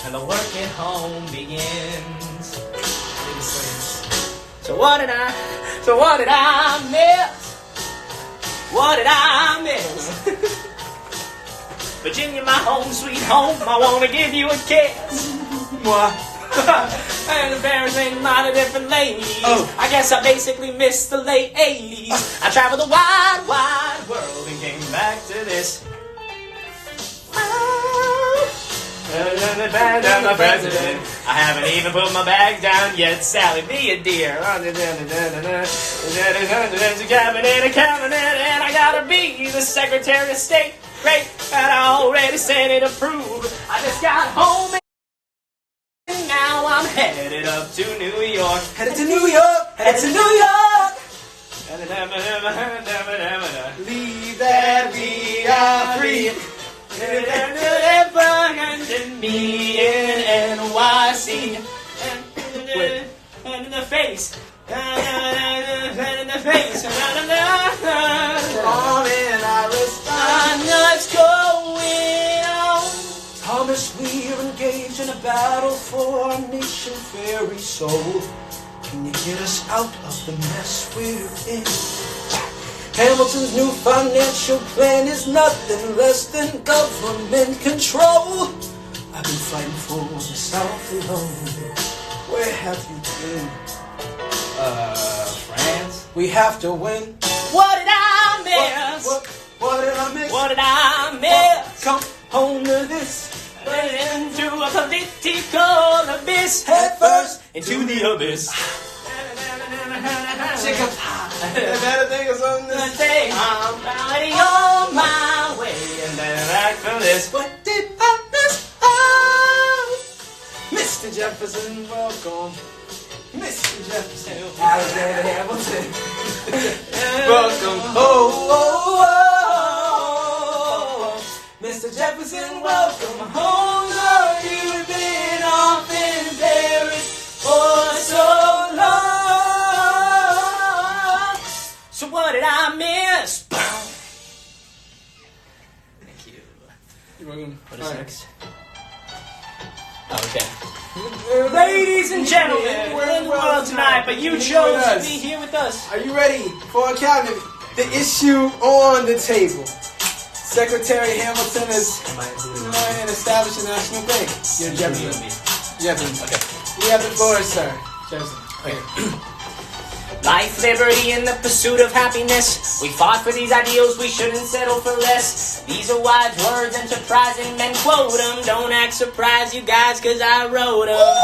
and the work at home begins. So what did I miss? What did I miss? Virginia, my home, sweet home, I wanna give you a kiss. And the parents ain't a lot of different ladies. I guess I basically missed the late 80s. I traveled the wide, wide world and came back to this. I'm the president. I haven't even put my bag down yet. Sally, be a dear. A cabinet, and I gotta be the Secretary of State. Great, and I already said it approved. I just got home and now I'm headed up to New York. Headed to New York. Headed to New York. Leave that we are free. Me in NYC. And in the face. And in the face. What's going on? Thomas, we're engaged in a battle for our nation's very soul. Can you get us out of the mess we're in? Hamilton's new financial plan is nothing less than government control. I've been fighting for the South alone. Where have you been? France. We have to win. What did I miss? What did I miss? What did I miss? Come home to this. Into a political abyss. Head first into the abyss. Chicken pie. Better think of something to say. I'm already on my way, and then back for this. What did I miss? Oh, Mr. Jefferson, welcome. Mr. Jefferson, Alexander Hamilton. Welcome. Oh, Mr. Jefferson, welcome home. Lord, you've been off in Paris for so long. So what did I miss? Thank you. You're welcome. What is next? Okay. Ladies and gentlemen, we're in the world tonight, but you chose to be here with us. Are you ready for a cabinet? The issue on the table. Secretary Hamilton is an established national bank. You're Jefferson. Jefferson. Okay. You have the floor, sir. Jefferson. Okay. Life, liberty, and the pursuit of happiness. We fought for these ideals, we shouldn't settle for less. These are wise words, enterprising men quote them. Don't act surprised, you guys, cause I wrote them.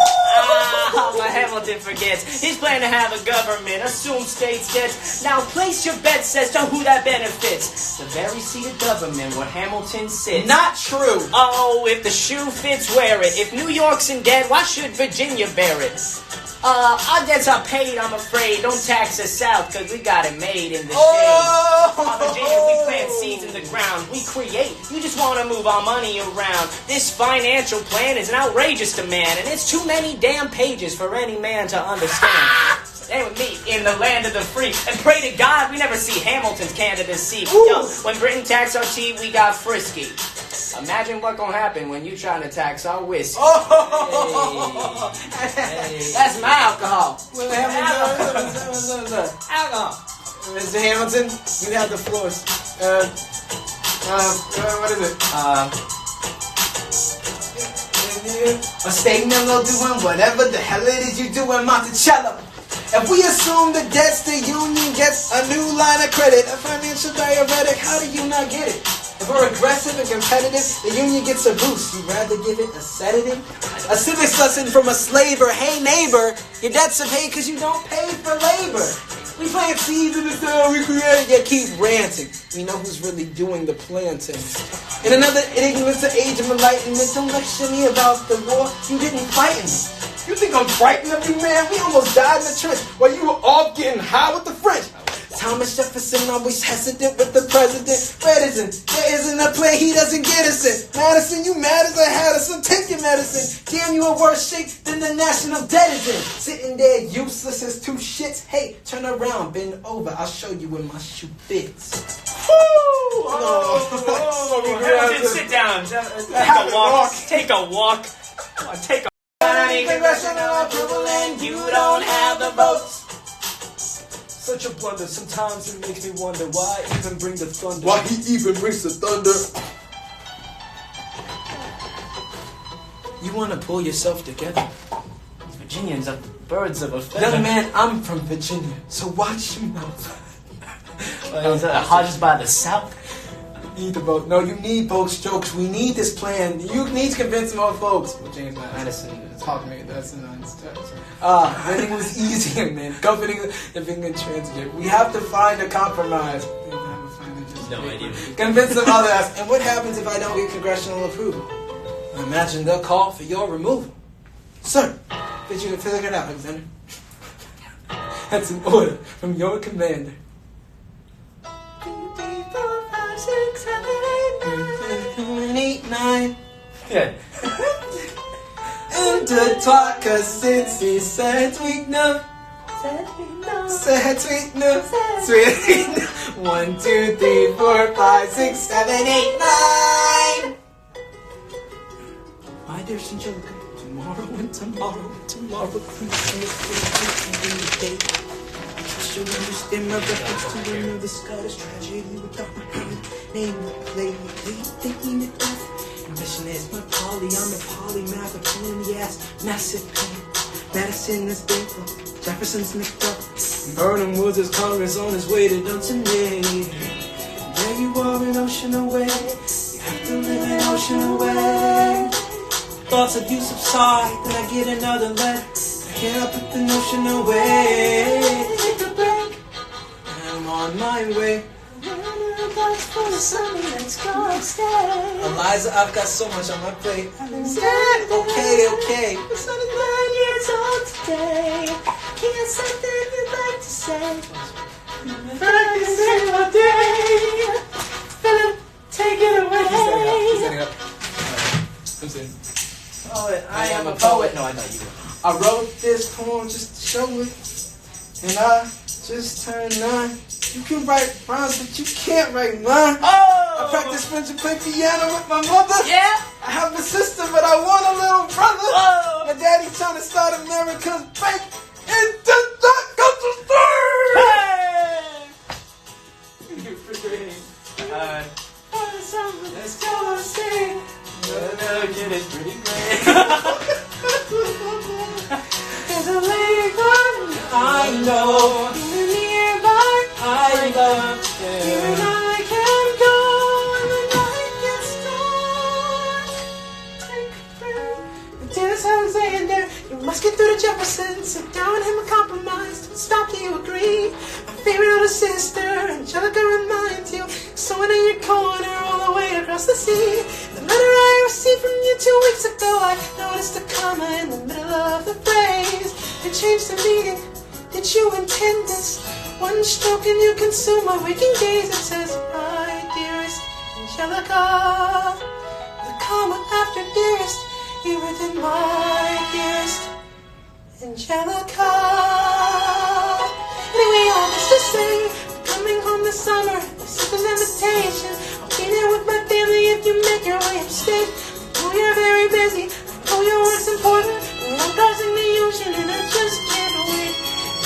My Hamilton forgets his plan to have a government, assume states debts. Now place your bets as to who that benefits. The very seat of government where Hamilton sits. Not true. Oh, if the shoe fits, wear it. If New York's in debt, why should Virginia bear it? Our debts are paid, I'm afraid. Don't tax us out, cause we got it made in the shade. Virginia, we plant seeds in the ground. We create. You just want to move our money around. This financial plan is an outrageous demand, and it's too many damn pages for any man to understand. Stay with me in the land of the free, and pray to God we never see Hamilton's candidacy. Yo, when Britain taxed our tea, we got frisky. Imagine what gonna happen when you trying to tax our whiskey. Hey. That's my alcohol. Alcohol. Mr. Hamilton, you have the floors. What is it? A statement will doing whatever the hell it is you do in Monticello. If we assume the debts, the union gets a new line of credit. A financial diuretic, how do you not get it? If we're aggressive and competitive, the union gets a boost. You'd rather give it a sedative? A civics lesson from a slaver. Hey neighbor, your debts are paid because you don't pay for labor. We plant seeds in the soil we create. Yeah, keep ranting. We know who's really doing the planting. In another ignorance of age of enlightenment, don't lecture me about the war. You didn't fight in it. You think I'm frightened of you, man? We almost died in the trench while you were off getting high with the French. Thomas Jefferson always hesitant with the president. Reticent, there isn't a plan he doesn't get us in. Madison, you mad as a hatter, so take your medicine. Damn, you in worse shape than the national debt is in. Sitting there useless as two shits. Hey, turn around, bend over, I'll show you where my shoe fits. Hamilton, sit down. Take a walk. Take a I need congressional approval and you don't have the votes. Such a blunder. Sometimes it makes me wonder why even bring the thunder. Why he even brings the thunder? You want to pull yourself together? Virginians are birds of a feather. Young man, I'm from Virginia, so watch your mouth. Hodges by the South. Need the vote. No, you need folks' jokes. We need this plan. You need to convince more folks. Well, James Madison, talk to me. That's a nice touch. Winning was easier, man. Governing the being intransigent. We have to find a compromise. No idea. Convince them others. And what happens if I don't get congressional approval? I imagine they'll call for your removal. Sir, did you figure it out, Alexander? That's an order from your commander. 8, 9. Yeah. Intertwine, cause it's he said sweet no. Said sweet no. Sweet no. 1, 2, 3, 4, 5, 6, 7, 8, 9. My dear Angelica, tomorrow and tomorrow and tomorrow, please day. She'll understand my reference to another Scottish tragedy without my name to play. Thinking it death. Ambition is my poly, I'm a polymath, a pain in the ass, massive pain. Madison is thankful, Jefferson's nicked up. Burnham Woods is Congress on his way to Duntonay. There you are, an ocean away. You have to live an ocean away. Thoughts of you subside, then I get another letter. Can't I put the notion away? Take a break, I'm on my way. For the summer, let's go stay. Eliza, I've got so much on my plate. Okay. The sun is 9 years old today. Here's something you'd like to say. Practice it all day. Philip, take it away. He's standing up. I'm saying. Poet, I am a poet. No, I thought you were. I wrote this poem just to show it. And I just turned 9. You can write rhymes, but you can't write mine. Oh! I practice French and play piano with my mother. Yeah? I have a sister, but I want a little brother. Whoa! My daddy trying to start America's bank. And just that goes to Hey! Let's go and sing. Another kid is pretty great. There's a lake I know. I love you. And I can go when the night gets dark. Take a break. Dear Alexander, you must get through to Jefferson. Sit down and have a compromise. Don't stop till you agree. My favorite older sister, Angelica, reminds you. Sewing in your corner all the way across the sea. The letter I received from you 2 weeks ago, I noticed a comma in the middle of the phrase. It changed the meaning. Did you intend this? One stroke and you consume my waking days. It says, my dearest Angelica. The comma after dearest, you written my dearest Angelica. Anyway, all this to say, I'm coming home this summer. This is an invitation. I'll be there with my family if you make your way upstate. I know you're very busy. I know your work's important. But I'm crossing the ocean and I just can't wait.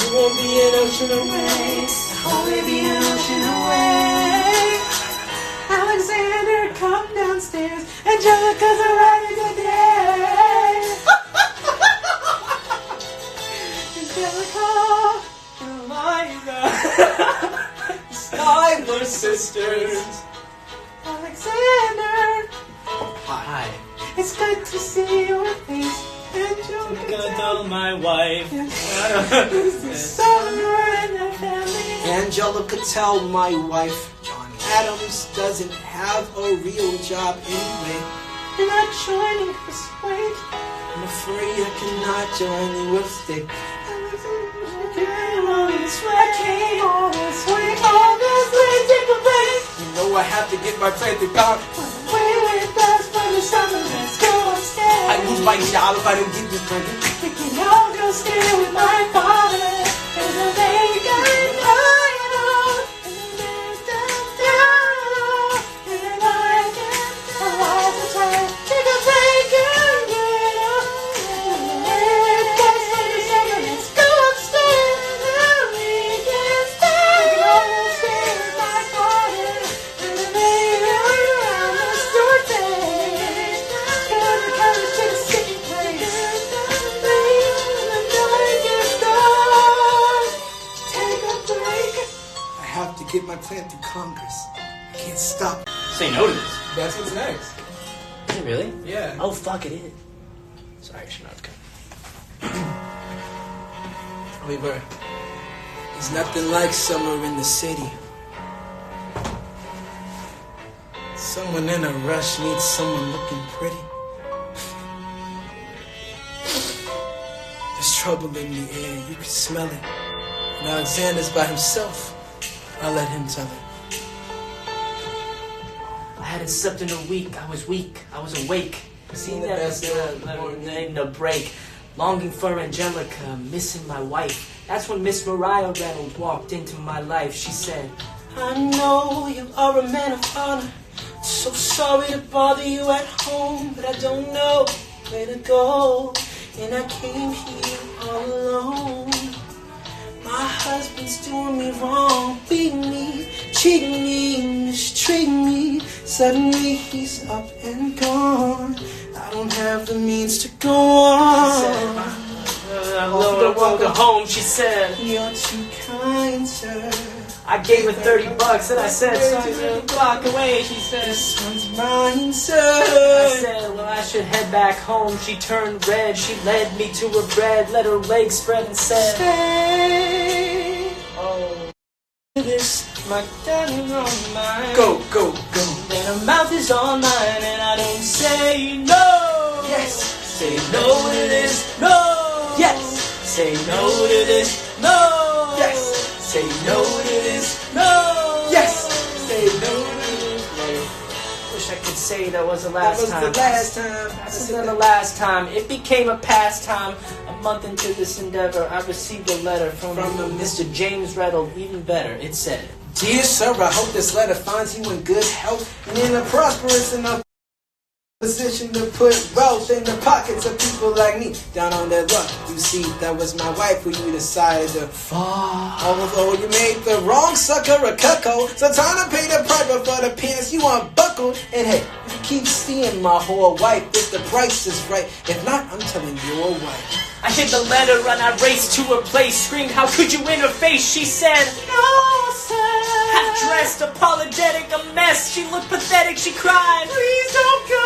You won't be an ocean away. I'll only be an ocean away. Alexander, come downstairs. Angelica's arriving today. Angelica, Eliza, Skylar sisters. Alexander, Hi. it's good to see your face. I'm gonna tell my wife. Angelica, tell my wife, John Adams doesn't have a real job anyway. You're not joining us, wait. I'm afraid I cannot join the whipstick. You know I have to get my plate to go. I lose my job if I don't get this present. We can all go stay with my father. There's a lake I know. And there's downtown. And I can take a break and get up. plan through Congress. I can't stop. Say no to this. That's what's next. Is it really? Yeah. Oh, fuck, it is. Sorry, Schnauzka. Weaver, there's nothing like summer in the city. Someone in a rush needs someone looking pretty. There's trouble in the air, you can smell it. And Alexander's by himself. I'll let him tell it. I hadn't slept in a week. I was weak. I was awake. Seen the best Named a break. Longing for Angelica, missing my wife. That's when Miss Mariah Reynolds walked into my life. She said, I know you are a man of honor. So sorry to bother you at home, but I don't know where to go. And I came here all alone. My husband's doing me wrong, beating me, cheating me, mistreating me. Suddenly he's up and gone. I don't have the means to go on. I'm going to home, she said. You're too kind, sir. I gave her $30 and I said, son, block away. She said, this one's mine, sir. I said, well, I should head back home. She turned red. She led me to her bed, let her legs spread and said, stay. Oh, this, my daddy's on mine. Go, go, go. And her mouth is on mine and I don't say no. Yes. Say no to this, no. Yes. Say no to this, no. Yes. Say no to this, no. Yes. Say no to this. Wish I could say that was the last time. That was the last time. This isn't the last time. It became a pastime. A month into this endeavor, I received a letter from Mr. James Reynolds. Even better, it said, Dear sir, I hope this letter finds you in good health and in a prosperous enough position to put wealth in the pockets of people like me. Down on their luck, you see, that was my wife who you decided to fuck. Although you made the wrong sucker a cuckold, so time to pay the piper for the pants you unbuckled. And hey, you keep seeing my whore wife if the price is right. If not, I'm telling your wife. I hid the letter and I raced to her place, screamed, how could you interface? She said, no, sir. Half-dressed, apologetic, a mess. She looked pathetic, she cried, please don't go,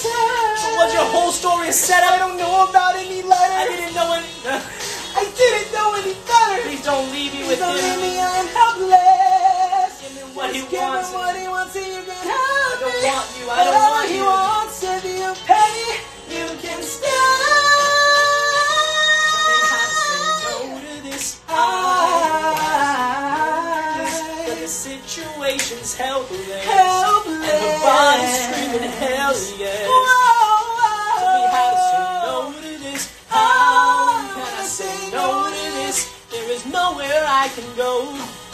sir. So was your whole story a setup? I don't know about any letter. I didn't know any... I didn't know any better. Please don't leave me with Please don't him. leave me, I'm helpless. Give him what he Give wants. him what he wants and you can I have don't it. want you, I don't want Whatever he you. wants, if you pay, you can stay. But the situation's helpless. Helpless. And her body's screaming hell yes. Tell me how to say no to this. How can I say no to this? There is nowhere I can go.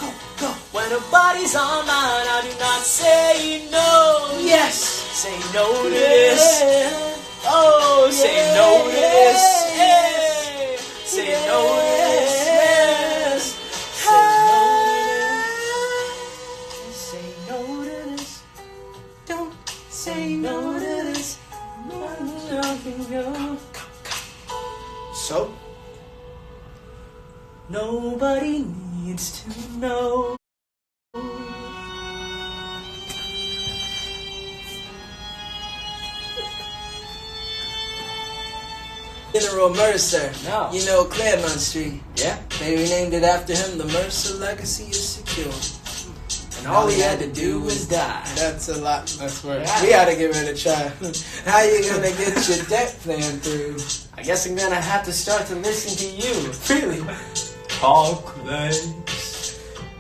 Go, go. When her body's on mine, I do not say no. Yes. Say no to this. Oh, say no to this. Hey. Say no to this. Yes. Say no to this. Don't say no to this. No. So? Nobody needs to know. General Mercer. No. You know Claremont Street. Yeah. They renamed it after him. The Mercer legacy is secure. And all he had to do was die. That's a lot. That's worse. Yeah. We gotta give it a try. How you gonna get your debt plan through? I guess I'm gonna have to start to listen to you. Really? Talk less,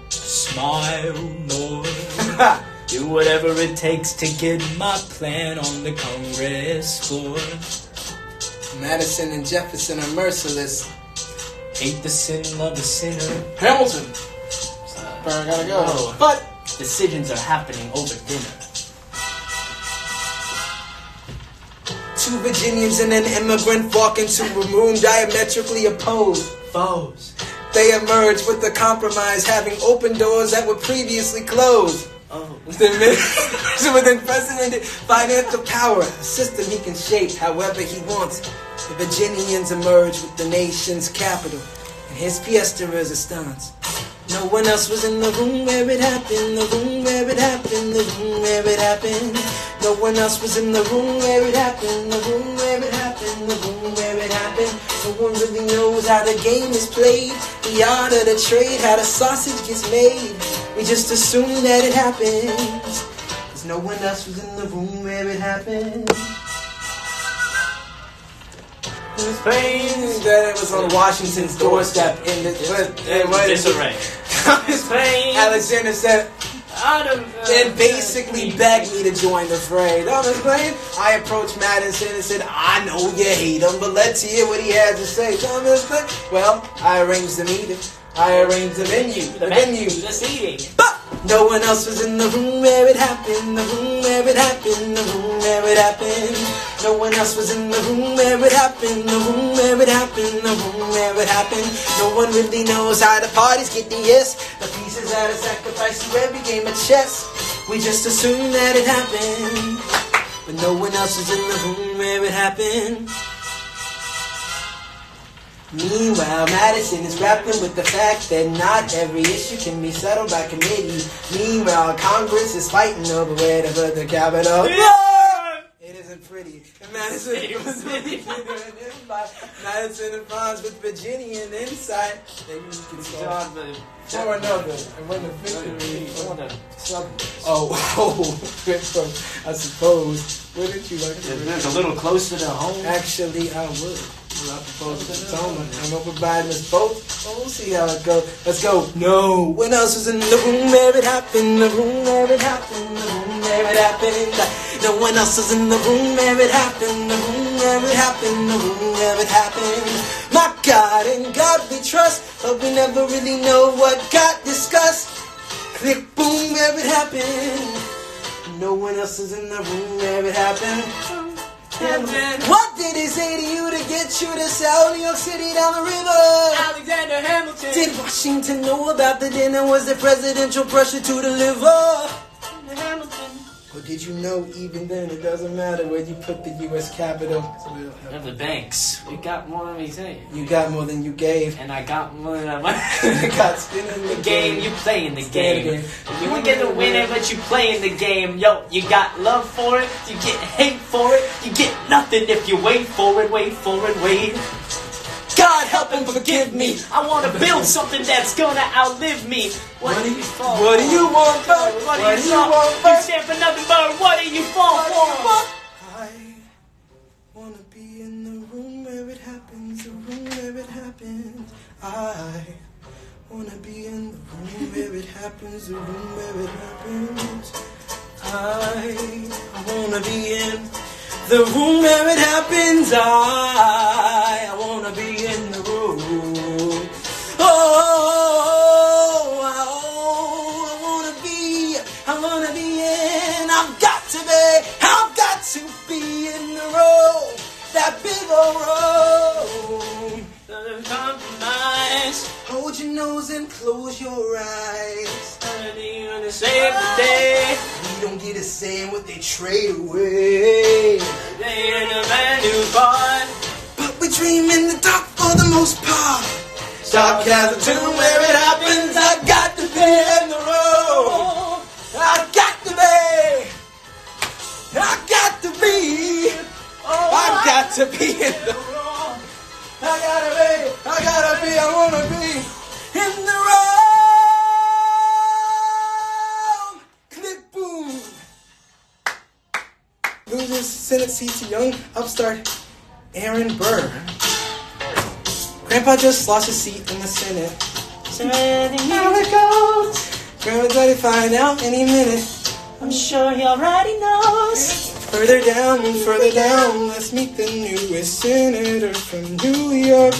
smile more. Do whatever it takes to get my plan on the Congress floor. Madison and Jefferson are merciless. Hate the sin, love the sinner. Hamilton. I gotta go. No. But Decisions are happening over dinner. two Virginians and an immigrant walk into a room diametrically opposed. Foes. They emerge with a compromise, having opened doors that were previously closed. Oh. With unprecedented financial power, a system he can shape however he wants. The Virginians emerge with the nation's capital, and his pièce de résistance. No one else was in the room where it happened, the room where it happened, the room where it happened. No one else was in the room where it happened, the room where it happened, the room where it happened. No one really knows how the game is played, the art of the trade, how the sausage gets made. We just assume that it happens, 'cause no one else was in the room where it happened. Spain, that it was on Washington's doorstep in the disarray. Alexander said, and basically begged me to join the fray. Thomas Paine, I approached Madison and said, I know you hate him, but let's hear what he has to say. Thomas Paine, well, I arranged the meeting. I arranged the venue. The seating. But no one else was in the room where it happened, the room where it happened, the room where it happened. No one else was in the room where it happened, the room where it happened, the room where it happened. No one really knows how the parties get the yes, the pieces at a sacrifice to every game of chess. We just assume that it happened, but no one else was in the room where it happened. Meanwhile, Madison is grappling with the fact that not every issue can be settled by committee. Meanwhile, Congress is fighting over where to put the Capitol. It isn't pretty. And Madison was Madison and Franz with Virginian insight. Maybe we can start for another. And when the victory. Oh, I suppose. Wouldn't you like to? It's a little closer to home. Actually, I would. I propose the atonement. I'm gonna provide us both. We'll see how it goes. Let's go. No one else was in the room where it happened. The room where it happened. The room where it happened. No one else was in the room where it happened. The room where it happened. The room where it happened. My God, in God we trust, but we never really know what got discussed. Click, boom, where it happened. No one else is in the room where it happened. What did he say to you to get you to sell New York City down the river? Alexander Hamilton. Did Washington know about the dinner? Was there presidential pressure to deliver? Hamilton. Or did you know even then it doesn't matter where you put the U.S. Capitol? And the banks. We got more than we say. You got more than you gave. And I got more than I want. You got skin in the game. You play in the game. You ain't gonna win it, but you play in the game. Yo, you got love for it. You get hate for it. You get nothing if you wait for it, wait for it, wait. God help and forgive me. I want to build something that's gonna outlive me. What do you fall for? What do you want, bud? What do you want? You stand for nothing but what do you fall for? I wanna be in the room where it happens, the room where it happens. I wanna be in the room where it happens, the room where it happens. I wanna be in the room where it happens. I wanna be in the room. I wanna be in. I've got to be in the room. That big old room. Compromise. Hold your nose and close your eyes. Gonna save the day. We don't get a say in what they trade away. They ain't a man who fought. But we dream in the dark for the most part. Sarcasm to where it happens. I got to be in the room. I got to be. I got to be. I got to be in the room. I gotta be. I wanna be in the room. Click, boom. Loses Senate seat to young upstart Aaron Burr. Grandpa just lost his seat in the Senate. Now it goes. Grandpa's ready to find out any minute. I'm sure he already knows. Further down, let's meet the newest senator from New York.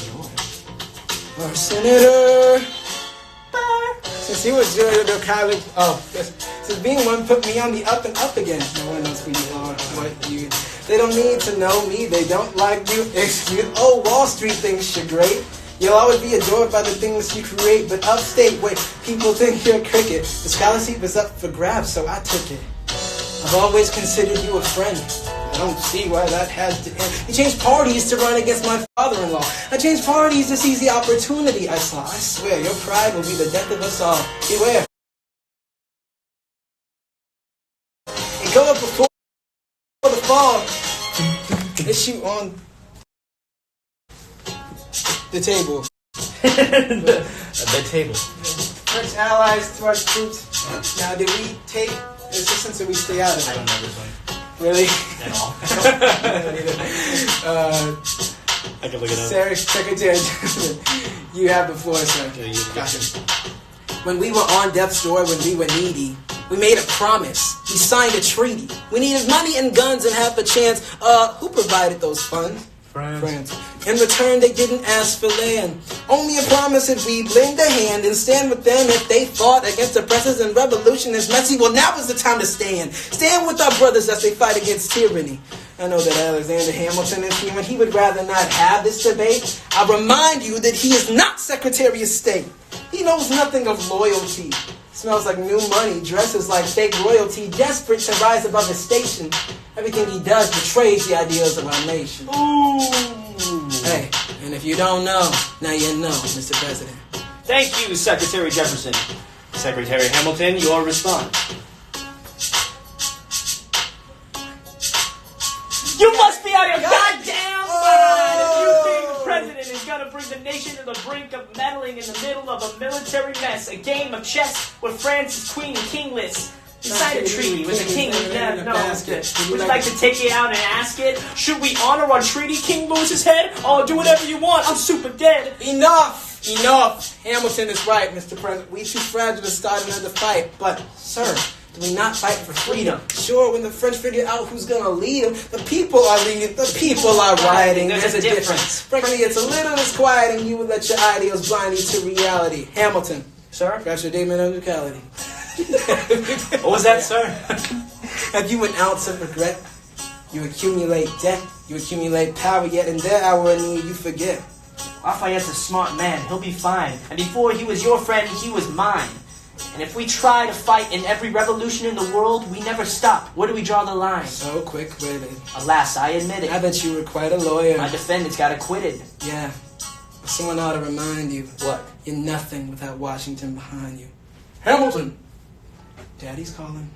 Our Senator Burr. Since he was doing the college, since being one put me on the up and up again. No one knows who you are, what you. They don't need to know me, they don't like you. Excuse. Oh, Wall Street thinks you're great. You'll always be adored by the things you create, but upstate, wait, people think you're a cricket. The scholarship was up for grabs, so I took it. I've always considered you a friend. I don't see why that has to end. He changed parties to run against my father-in-law. I changed parties to seize the opportunity I saw. I swear, your pride will be the death of us all. Beware. And go up before the fall. Issue on the table. The table. French allies to our troops. Now, did we take assistance or we stay out of it? I don't know this one Really? at all. I can look it up. Secretary, you have the floor, sir. Yeah, you got it. When we were on death's door, when we were needy, we made a promise. We signed a treaty. We needed money and guns and half a chance. Who provided those funds? France. In return, they didn't ask for land. Only a promise if we lend a hand and stand with them if they fought against oppressors and revolution is messy. Well, now is the time to stand. Stand with our brothers as they fight against tyranny. I know that Alexander Hamilton is human. He would rather not have this debate. I remind you that he is not Secretary of State. He knows nothing of loyalty. Smells like new money, dresses like fake royalty, desperate to rise above his station. Everything he does betrays the ideals of our nation. Ooh. Hey, and if you don't know, now you know, Mr. President. Thank you, Secretary Jefferson. Secretary Hamilton, your response. You must be out of your goddamn mind if you think the president is gonna bring the nation to the brink of meddling in the middle of a military mess, a game of chess where France is queen and kingless. You signed a treaty with the king. Would you like to take it out and ask it? Should we honor our treaty? King lose his head? Oh, do whatever you want. I'm super dead. Enough! Enough! Hamilton is right, Mr. President. We too fragile to start another fight. But, sir, do we not fight for freedom? Sure, when the French figure out who's gonna lead them, the people are leading, the people are rioting. There's a difference. Frankly, it's a little disquieting. You would let your ideals blind you to reality. Hamilton. Sir? That's your statement of locality. What was that, sir? Have you an ounce of regret? You accumulate debt, you accumulate power, yet in their hour of need you forget. Lafayette's a smart man. He'll be fine. And before he was your friend, he was mine. And if we try to fight in every revolution in the world, we never stop. Where do we draw the line? So quick-witted. Alas, I admit it. I bet you were quite a lawyer. My defendants got acquitted. Yeah. But someone ought to remind you. What? You're nothing without Washington behind you. Hamilton! Daddy's calling.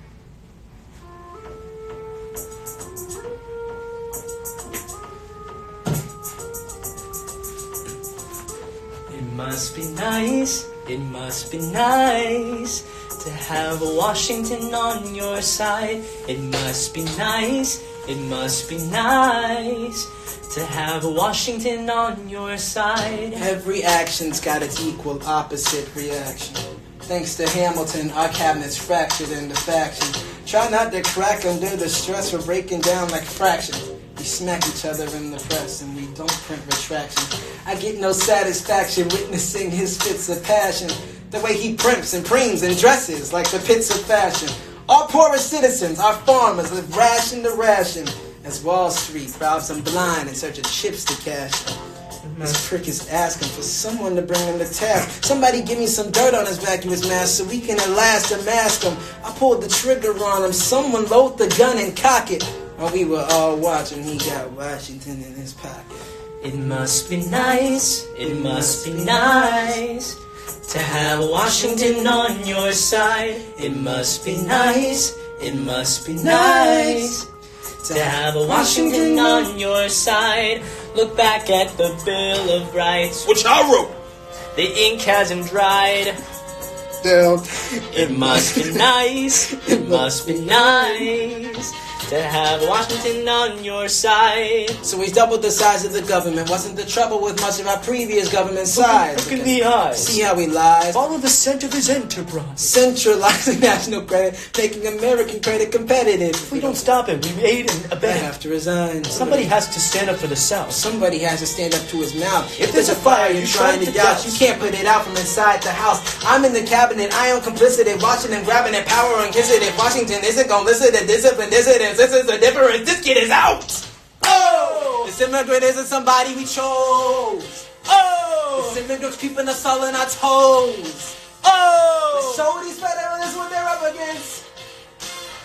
It must be nice, it must be nice to have Washington on your side. It must be nice, it must be nice to have Washington on your side. Every action's got its equal opposite reaction. Thanks to Hamilton, our cabinet's fractured into factions. Try not to crack under the stress we're breaking down like fractions. We smack each other in the press and we don't print retractions. I get no satisfaction witnessing his fits of passion. The way he primps and preens and dresses like the pits of fashion. Our poorest citizens, our farmers, live ration to ration. As Wall Street robs them blind in search of chips to cash. This prick is asking for someone to bring him to task. Somebody give me some dirt on his vacuous mask so we can at last unmask him. I pulled the trigger on him. Someone load the gun and cock it. While we were all watching, he got Washington in his pocket. It must be nice, it must be nice to have Washington on your side. It must be nice, it must be nice to have Washington on your side. Look back at the Bill of Rights, Which I wrote. the ink hasn't dried. Down. It must be nice, it must be nice to have Washington on your side. So we doubled the size of the government. Wasn't the trouble with much of our previous government size? Look in the eyes. See how he lies? Follow the scent of his enterprise. Centralizing national credit, making American credit competitive. If we don't stop it, we aid and I abet. have to resign. Somebody has to stand up for the South. Somebody has to stand up to his mouth. If there's a fire you're trying to douse, you can't put it out from inside the house. I'm in the cabinet, I am complicit in watching and grabbing at power and kissing it. Washington isn't gonna listen to discipline dissidents. This is the difference. This kid is out. Oh! This immigrant isn't somebody we chose. Oh! This immigrant's keeping us all in our toes. Oh! So these federalists what they're up against.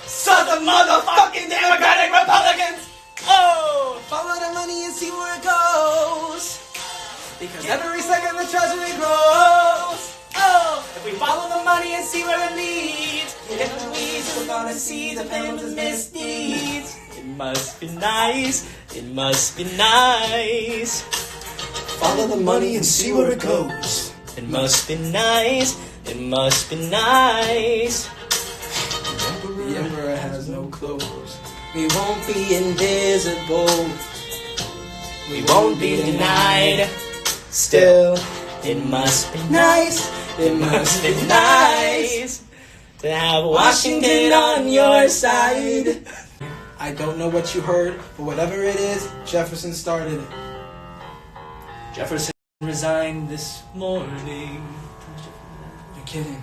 So the motherfucking Democratic Republicans. Oh! Follow the money and see where it goes. Because every second the treasury grows. Oh! If we follow the money and see where it leads, we're gonna see the family's misdeeds. It must be nice. It must be nice. Follow the money and see where it goes. It must be nice. It must be nice. The emperor has no clothes. We won't be invisible. We won't be denied. Still, it must be nice. It must be nice to have Washington on your side. I don't know what you heard, but whatever it is, Jefferson started it. Jefferson resigned this morning. You're kidding.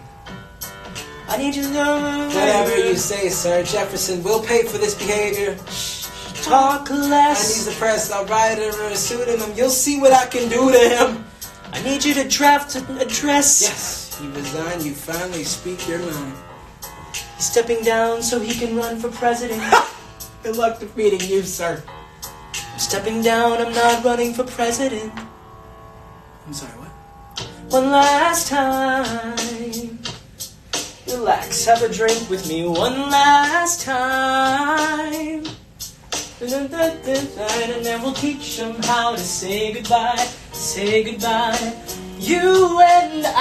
I need you to know. Whatever you say, sir, Jefferson will pay for this behavior. Talk I less. need the press, I'll write a pseudonym. You'll see what I can do to him. I need you to draft an address. Yes, you resign, you finally speak your mind. He's stepping down so he can run for president. Good luck defeating you, sir. I'm stepping down, I'm not running for president. I'm sorry, what? One last time. Relax, have a drink with me one last time. And then we'll teach them how to say goodbye. Say goodbye. You and I.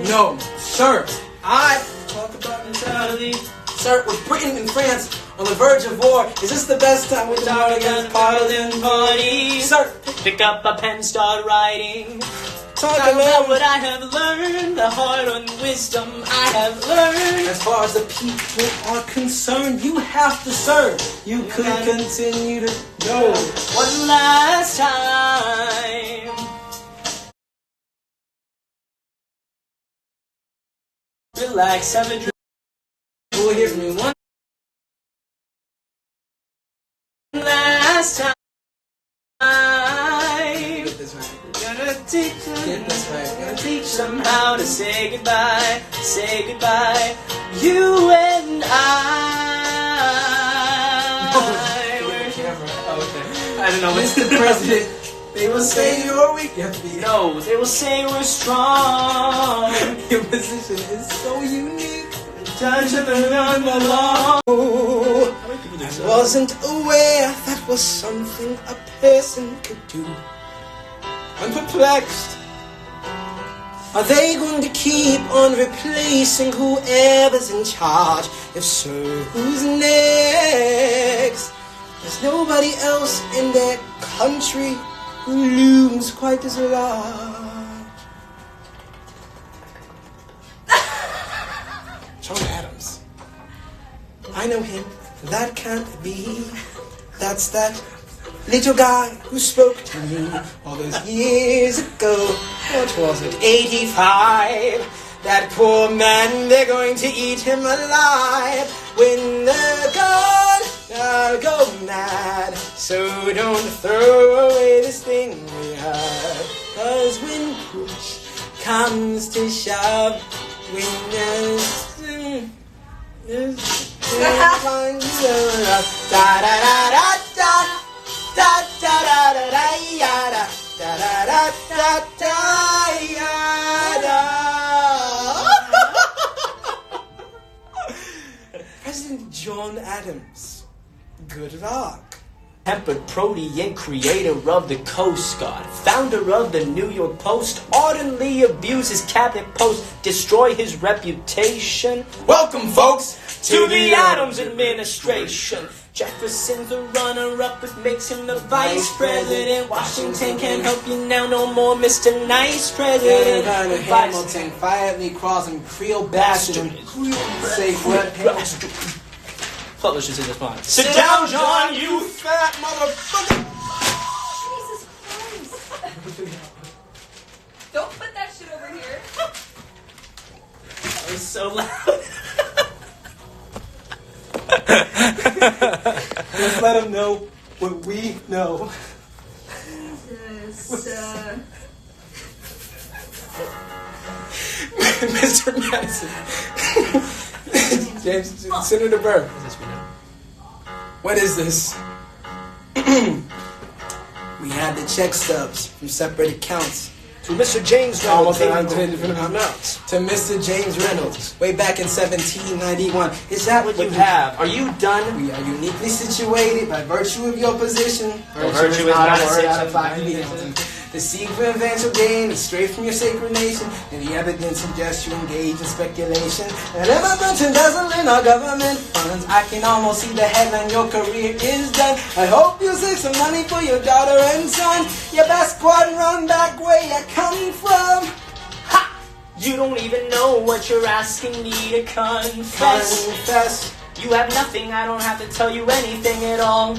No, sir. I talk about neutrality. Sir, with Britain and France on the verge of war, is this the best time we're talking against Parliament party? Sir, Pick up a pen, start writing. talk Talk about about what I have learned, the hard-earned wisdom I have learned. as far as the people are concerned, you have to serve. You could continue to go. One last time. Relax, have a drink. We'll hear from me one Last time. Get this right. Gonna teach them. Get this right. Gonna teach them how to say goodbye. Say goodbye. You and I. I don't know, Mr. President. They will say you're weak. You have to be. No, they will say we're strong. Your position is so unique. Touch of the law. I wasn't aware that was something a person could do. I'm perplexed. Are they going to keep on replacing whoever's in charge? If so, who's next? There's nobody else in their country who looms quite as large. John Adams. I know him. That can't be. That's that little guy who spoke to me all those years ago. What was it? 85. That poor man, they're going to eat him alive. When they're gone, I'll go mad. So don't throw away this thing we have. 'Cause when push comes to shove, when there's President John Adams. Good luck. Tempered protean, creator of the Coast Guard, founder of the New York Post, ardently abuse his cabinet post, destroy his reputation. Welcome, folks, To the Adams administration. Jefferson's the runner-up, it makes him the vice president. Washington can't help you now, no more Mr. Nice President. Hamilton quietly crossing Creole bastard. Say what? Publishers in this mind. Sit down, John, you fat motherfucker! Jesus Christ! Don't put that shit over here. That was so loud. Let's let him know what we know. Jesus. Mr. Madison. James, Senator Burr. Is this we know? What is this? We had the check stubs from separate accounts. To Mr. James Almost Reynolds, to different amounts. To Mr. James Reynolds, way back in 1791. Is that what you have? Are you done? We are uniquely situated by virtue of your position. Virtue is not a word situation. out of 5 million. The seek for eventual gain is straight from your sacred nation, and the evidence suggests you engage in speculation. And evidence doesn't lend our government funds. I can almost see the headline, your career is done. I hope you save some money for your daughter and son. Your best squad run back where you come from. Ha! You don't even know what you're asking me to confess. Confess. You have nothing, I don't have to tell you anything at all.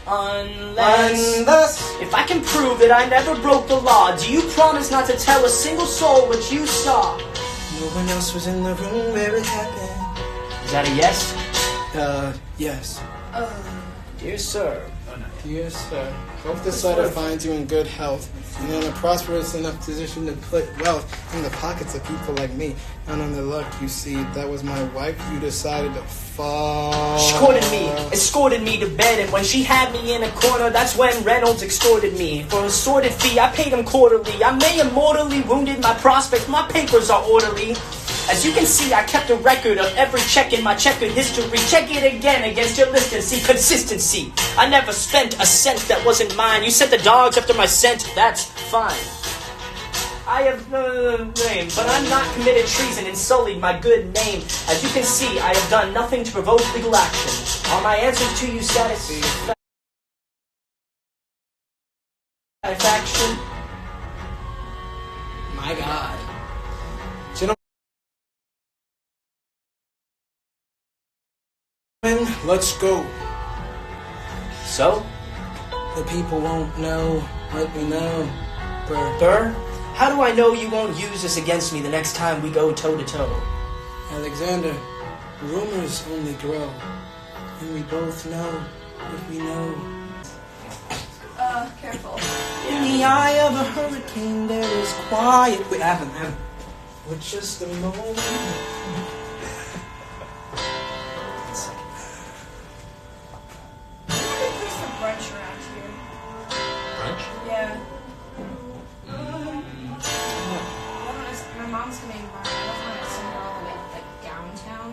Unless if I can prove that I never broke the law, do you promise not to tell a single soul what you saw? No one else was in the room where it happened. Is that a yes? Yes. Dear sir. Yes, sir. Hope this letter finds you in good health and in a prosperous enough position to put wealth in the pockets of people like me. And on the luck, you see, that was my wife. You decided to fall. She escorted me to bed, and when she had me in a corner, that's when Reynolds extorted me. For a sordid fee, I paid him quarterly. I may have mortally wounded my prospects, my papers are orderly. As you can see, I kept a record of every check in my checkered history. Check it again against your list and see consistency. I never spent a cent that wasn't mine. You sent the dogs after my scent, that's fine. I have no name, but I'm not committed treason and sullied my good name. As you can see, I have done nothing to provoke legal action. Are my answers to you satisfaction? My God. Gentlemen, let's go. So? The people won't know what we know. Burr? How do I know you won't use this against me the next time we go toe-to-toe? Alexander, rumors only grow. And we both know what we know. Careful. In the eye of a hurricane, there is quiet. Wait, Adam. For just a moment. There's some brunch around here. Brunch? Yeah. My mom's gonna invite me. I don't want to send her all the way like downtown.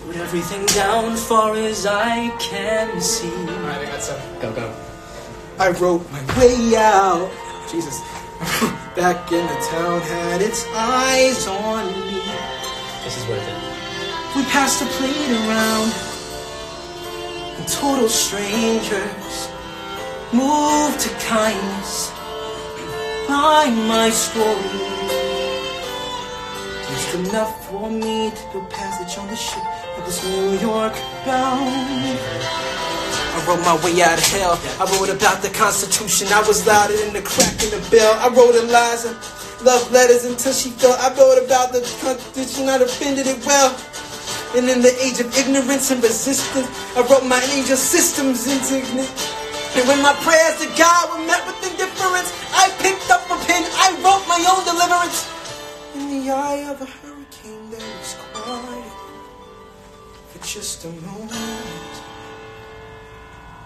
Put everything down far as I can see. Alright, I got some. Go. I wrote my way out. Jesus. Back in the town, had its eyes on me. This is worth it. We passed the plate around, and total strangers moved to kindness by my story. Just enough for me to do passage on the ship that was New York bound. I wrote my way out of hell. I wrote about the Constitution. I was louder than the crack in the bell. I wrote Eliza love letters until she fell. I wrote about the Constitution. I defended it well. And in the age of ignorance and resistance, I wrote my angel systems indignant. And when my prayers to God were met with indifference, I picked up a pen. I wrote my own deliverance. In the eye of a hurricane, there was quiet for just a moment.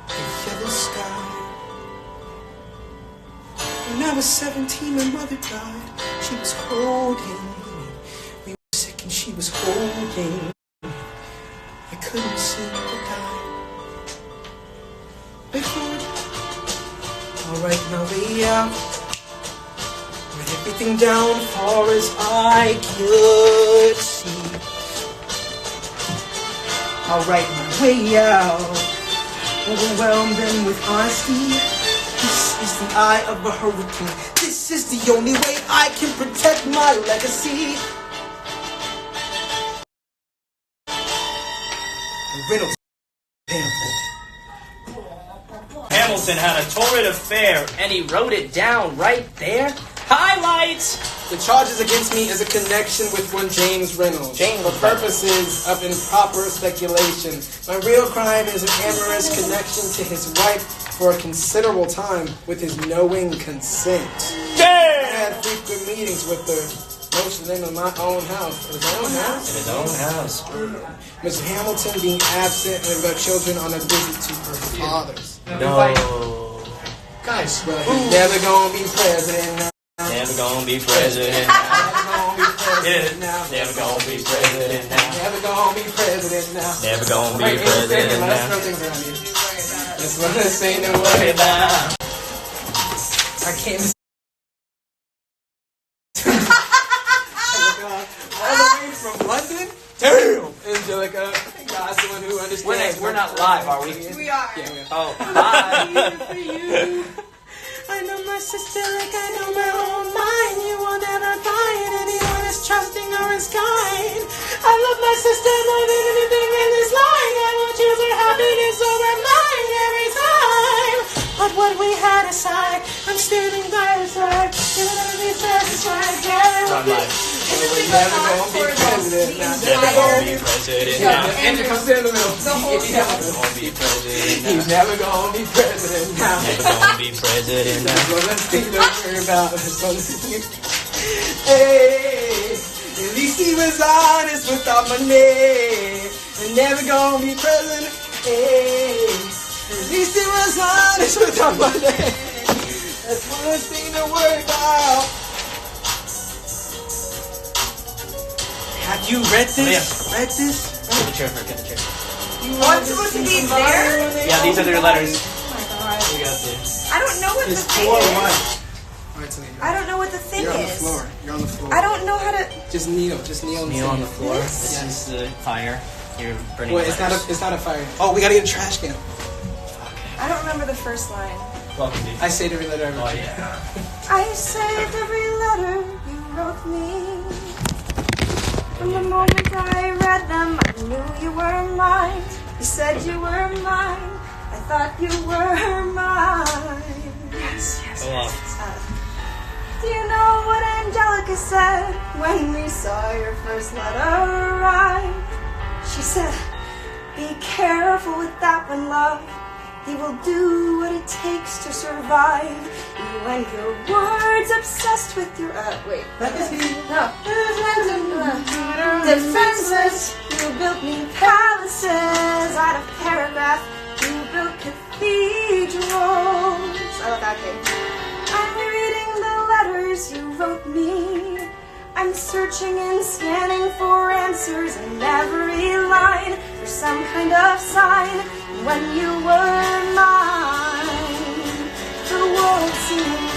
The yellow sky. When I was 17, my mother died. She was holding me. We were sick and she was holding me. I couldn't seem to die. Wait for it. I'll write my way out. Write everything down far as I could see. I'll write my way out. Overwhelmed them with honesty. This is the eye of a hurricane. This is the only way I can protect my legacy. Reynolds. Hamilton had a torrid affair, and he wrote it down right there. Highlights! The charges against me is a connection with one James Reynolds. For purposes of improper speculation. My real crime is an amorous connection to his wife for a considerable time with his knowing consent. Damn! I had frequent meetings with her. Motion in my own house. In his own house? In his own house. Mr. Hamilton being absent and we've got children on a visit to her fathers. No. Guys, but he's never gonna be president now. Never gonna be president. Never gonna be president now. Never gonna be president now. Never gonna be president now. Never gonna be president Let's now. throw things around here. That's what I'm saying. Don't worry about. I can't. All the way from London. Damn, Angelica. God's the one who understands. We're not live, are we? We are. Yeah, we are. Oh, bye. For you. I know my sister like I know my own mind. You will never find anyone as trusting or as kind. I love my sister more than anything in this life. I will choose her happiness over mine every time. But what we had aside, I'm standing by her side. You'll never be satisfied. Run live. We're never gonna be president now. Never gonna be president now. Andrew comes in the middle. Never gonna be president now. He's never gonna be president now. Never gonna be president now. That's what let's think about. Hey, at least he was honest without my name. And never gonna be president. Hey, at least he was honest without my name. That's one less thing to worry about. Have you read this? Yeah. Read this? Get the chair for get the chair. What's supposed to be there? Yeah, these are their letters. Oh my god. We got this. I don't know what the It's thing 4-1. is. Alright, Talia, I don't know what the thing you're on the is. floor. You're on the floor. I don't know how to. Just kneel. Just kneel. and Kneel say on the it. floor. This? This is the fire. You're burning. Wait, it's not a fire. Oh, we gotta get a trash can. I don't remember the first line. Welcome, dude. I saved every letter I Oh wrote. yeah. I saved every letter you wrote me. From the moment I read them, I knew you were mine. You said you were mine. I thought you were mine. Yes, yes. Go on. Do you know what Angelica said when we saw your first letter arrive? She said, be careful with that one, love. He will do what it takes to survive. You and your words obsessed with your, wait. No. Defenseless, you built me palaces out of paragraph. You built cathedrals. I love that game. I'm reading the letters you wrote me. I'm searching and scanning for answers in every line. For some kind of sign when you were mine. The world seemed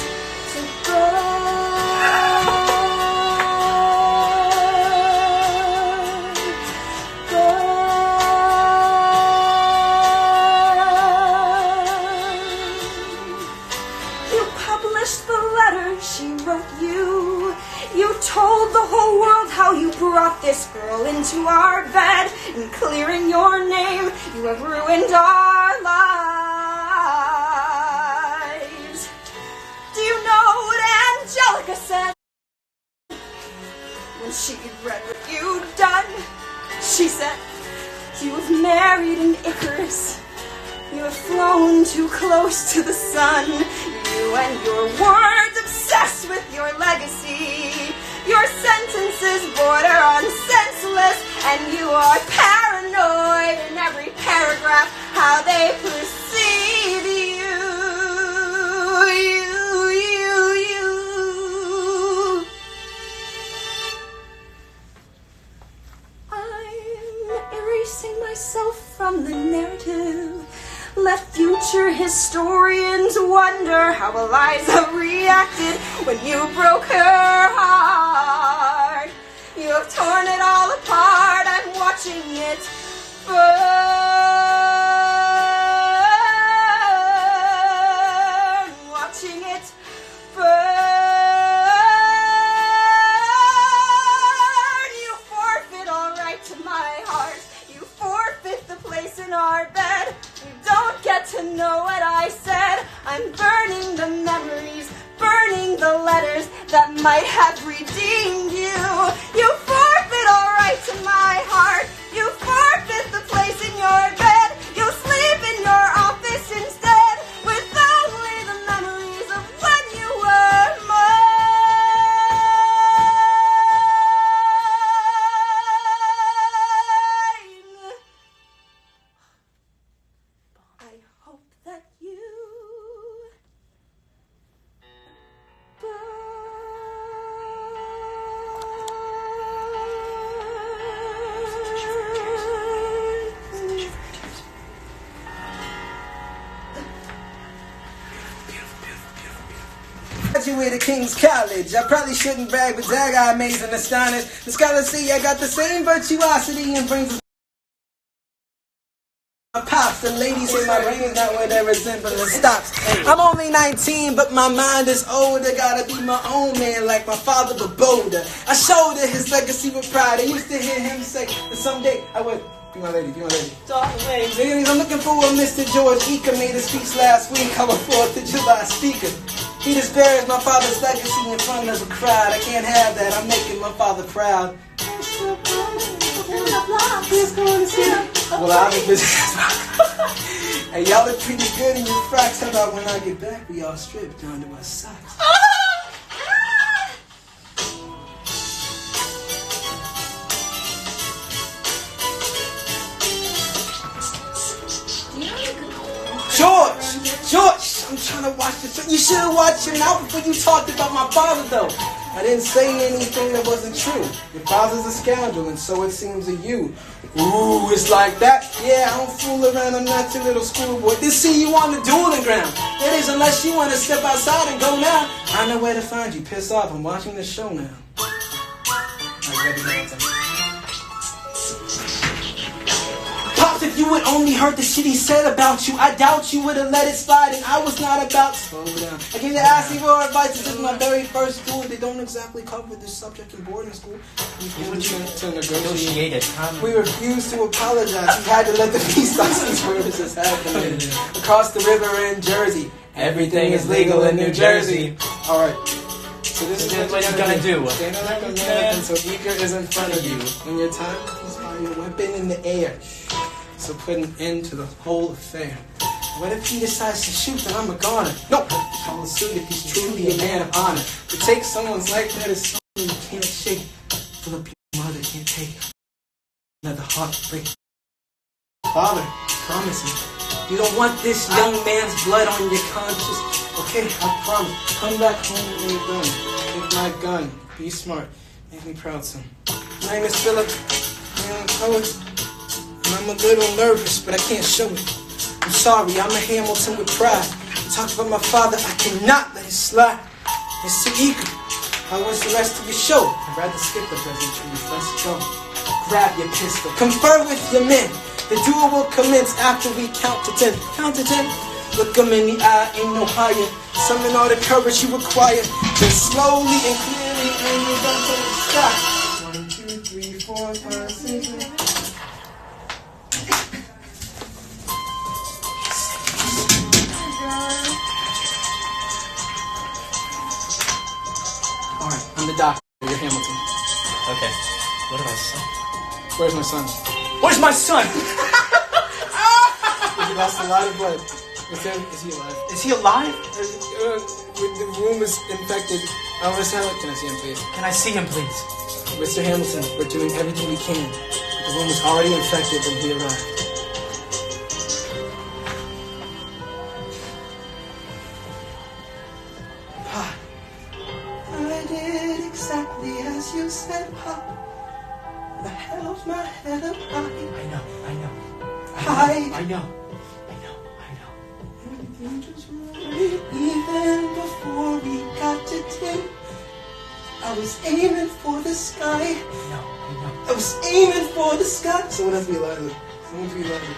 to go. She wrote you. You told the whole world how you brought this girl into our bed, and clearing your name, you have ruined our lives. Do you know what Angelica said when she read what you'd done? She said, you have married an Icarus. You have flown too close to the sun. You and your words obsessed with your legacy. Your sentences border on senseless, and you are paranoid in every paragraph how they perceive you. I'm erasing myself from the narrative. Let future historians wonder how Eliza reacted when you broke her heart. You have torn it all apart. I'm watching it burn. Watching it burn. You forfeit all right to my heart. You forfeit the place in our bed. You don't get to know what I said. I'm burning the memories, burning the letters that might have redeemed you. You forfeit all right to my heart. You forfeit the place in your bed. You sleep in your office instead, with only the memories of when you were mine. graduated King's College. I probably shouldn't brag, but dag, I amaze and astonish. The scholars say I got the same virtuosity and brings my pops. The ladies say my brain is not where their resemblance stops. I'm only 19, but my mind is older. Gotta be my own man like my father, but bolder. I shoulder his legacy with pride. I used to hear him say that someday I would be my lady, be my lady. Ladies, I'm looking for a Mr. George Eka made a speech last week. I'm a 4th of July speaker. He just bears my father's legacy in front of a crowd. I can't have that. I'm making my father proud. Well, I was busy. Hey, y'all look pretty good in your frocks. How about when I get back, we all strip down to our socks? George, I'm trying to watch the film. You should have watched him out before you talked about my father, though. I didn't say anything that wasn't true. Your father's a scoundrel, and so it seems to you. Ooh, it's like that? Yeah, I don't fool around. I'm not your little schoolboy. They see you on the dueling ground. That is, unless you want to step outside and go now. I know where to find you. Piss off. I'm watching the show now. Pops, if you would only heard the shit he said about you, I doubt you would have let it slide, and I was not about to slow down. I came to ask you for advice. This is my very first school. They don't exactly cover this subject in boarding school. To negotiate it. We refused to apologize. We had to let the peace license where this is happening. Across the river in Jersey, everything is legal in New Jersey. All right. So this is what you're gonna do. Stand up and so Eka is in front of you. When your time comes by, your weapon in the air. So put an end to the whole affair. What if he decides to shoot, then I'm a goner? No, call a suit if he's truly a man of honor. To take someone's life, that is something you can't shake. Filipino mother can't take. Let the heart break. Father, promise me, you don't want this young man's blood on your conscience. Okay, I promise. Come back home when you're done. Take my gun. Be smart. Make me proud, son. My name is Philip. I'm a poet. And I'm a little nervous, but I can't show it. I'm sorry, I'm a Hamilton with pride. Talk about my father, I cannot let it slide. Mr. Eka, how was the rest of your show? I'd rather skip the pleasantries. Let's go. Grab your pistol. Confer with your men. The duel will commence after we count to 10. Count to 10. Look them in the eye, ain't no higher. Summon all the courage you require. Just slowly and clearly bring your gun to the sky. 1, 2, 3, 4, 5, 6, 7. Alright, I'm the doctor. You're Hamilton. Okay. What about son? Where's my son? Where's my son? He lost a lot of blood. Is he alive? Is he alive? The room is infected. Can I see him, please? Can I see him, please? Mr. Hamilton, we're doing everything we can. The room was already infected when he arrived. Pa, I did exactly as you said, Pa. I held my head up high. I know. High. I know. Even before we got to 10, I was aiming for the sky. I know. I was aiming for the sky. Someone has to be lively. Someone has to be lively.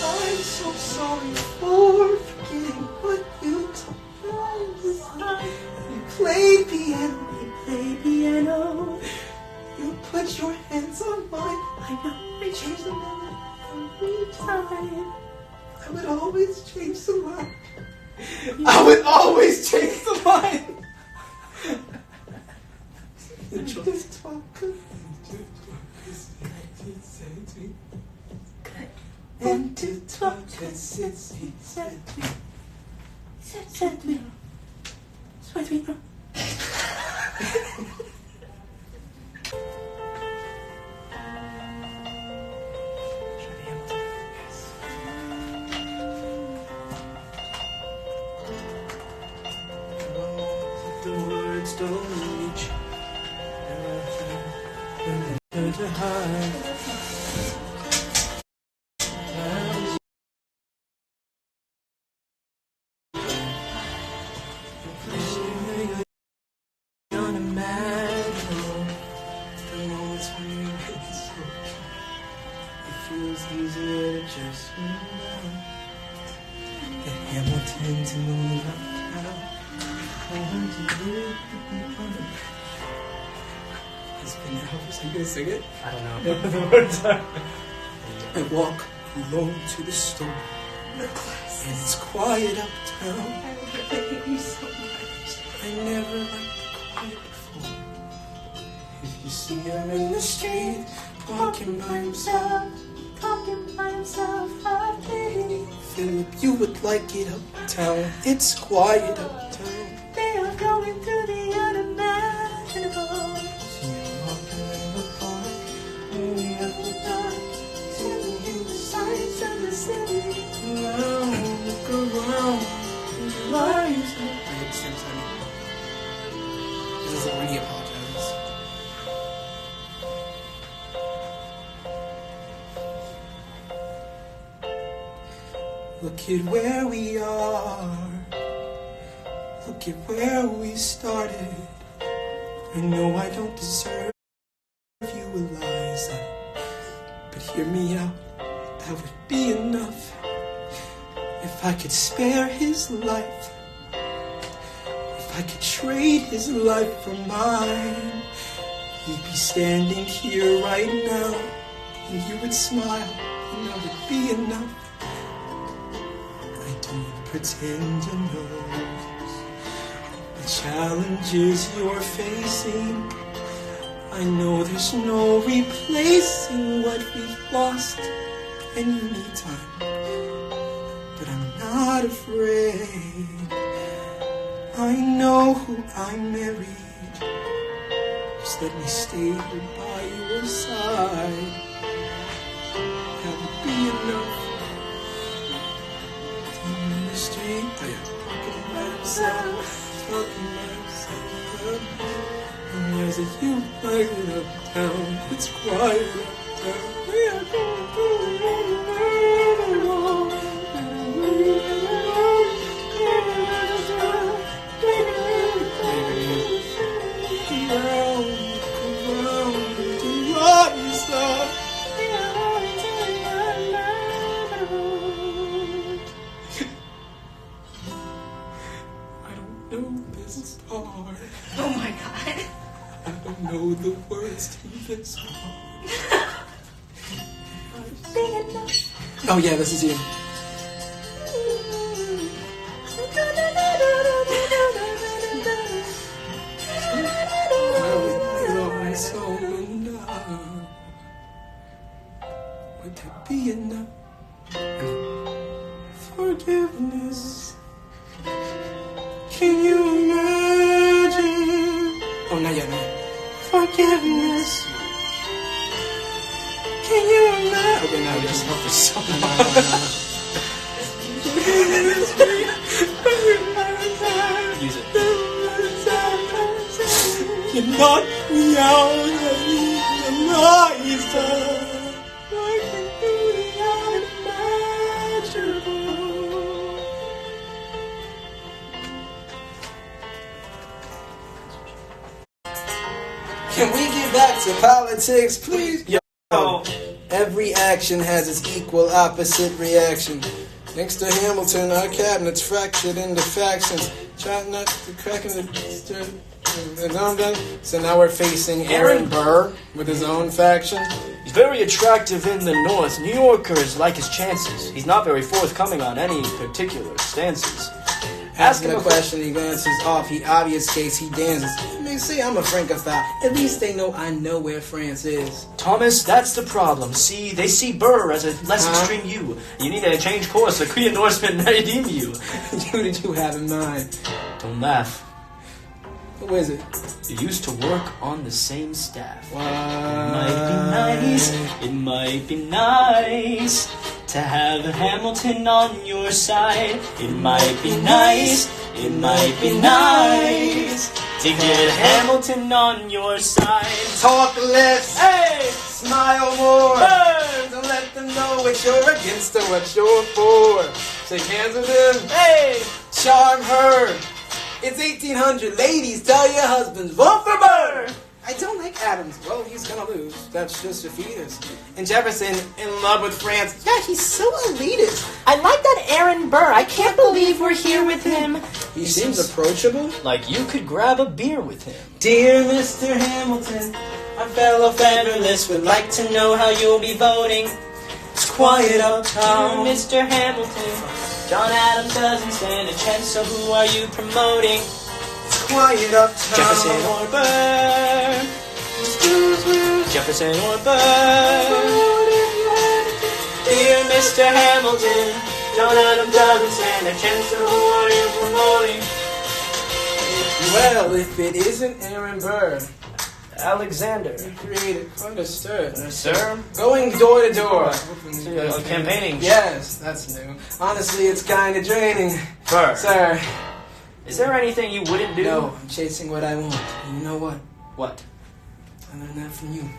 I'm so sorry for forgetting what you told me. You played piano. You put your hands on mine. I know. I changed the melody every time. I would always change the line. I would always change the line. Just talk. And to talk and set me. The words don't reach. It's been hours. Are you gonna sing it? I don't know the words are. I walk alone to the store, and it's quiet uptown. I hate you so much. I never liked the quiet before. If you see him in the street, walking by himself, I think Philip, you would like it uptown. It's quiet uptown. they are going through the unimaginable. See him walking in the park, moving up the dark, Telling you the sights of the city. around, look around. Why is it? I get Sam's honey. This isn't when he apologizes. Look at where we are. Look at where we started. I know I don't deserve you, Eliza, but hear me out. That would be enough. If I could spare his life, if I could trade his life for mine, he'd be standing here right now, and you would smile, and that would be enough. I don't pretend to know the challenges you're facing. I know there's no replacing what we've lost, and you need time. But I'm not afraid. I know who I married. Just let me stay here by your side. That would be enough. In the street, talking by himself, talking by himself. And there's a youth like it uptown. It's quiet uptown. We are going through the world. I don't know this part. Oh my god. I don't know the words to this song. Oh yeah, this is you. Would that be enough? Forgiveness. Can you imagine? Oh, not yet, not yet. Forgiveness. Can you imagine? Okay, now we just have to song. Use it. You knocked me out and you lies. I can do the unimaginable. Can we get back to politics, please? Yo, every action has its equal opposite reaction. Thanks to Hamilton, our cabinet's fractured into factions. Try not to crack in the... So now we're facing Aaron Burr with his own faction. He's very attractive in the North. New Yorkers like his chances. He's not very forthcoming on any particular stances. Ask him a question, he glances off. He obvious case, he dances. They say I'm a Francophile. At least they know I know where France is. Thomas, that's the problem. See, they see Burr as a less extreme you. You need to change course. A Korean Norseman redeem you. Who did you have in mind? Don't laugh. Who is it? You used to work on the same staff. What? It might be nice to have Hamilton on your side. It might be nice to get Hamilton on your side. Talk less, Hey! smile more. Hey! Don't let them know what you're against or what you're for. Shake hands with him, Hey! charm her. It's 1800, ladies, tell your husbands, vote for Burr. I don't like Adams. Well, he's gonna lose. That's just defeatist. And Jefferson, in love with France. Yeah, he's so elitist. I like that Aaron Burr. I can't believe we're here with him. He seems approachable. Like you could grab a beer with him. Dear Mr. Hamilton, our fellow Federalists would like to know how you'll be voting. It's quiet uptown. Dear Mr. Hamilton, John Adams doesn't stand a chance, so who are you promoting? It's quiet uptown. Jefferson or Burr? Jefferson or Burr? Dear Mr. Hamilton, John Adams doesn't stand a chance, so who are you promoting? Well, if it isn't Aaron Burr, Alexander. you created quite a stir. Sir? Going door to door. Campaigning. Yes, that's new. Honestly, it's kind of draining. Burr. Sir, Is there anything you wouldn't do? no, I'm chasing what I want. And you know what? What? I learned that from you.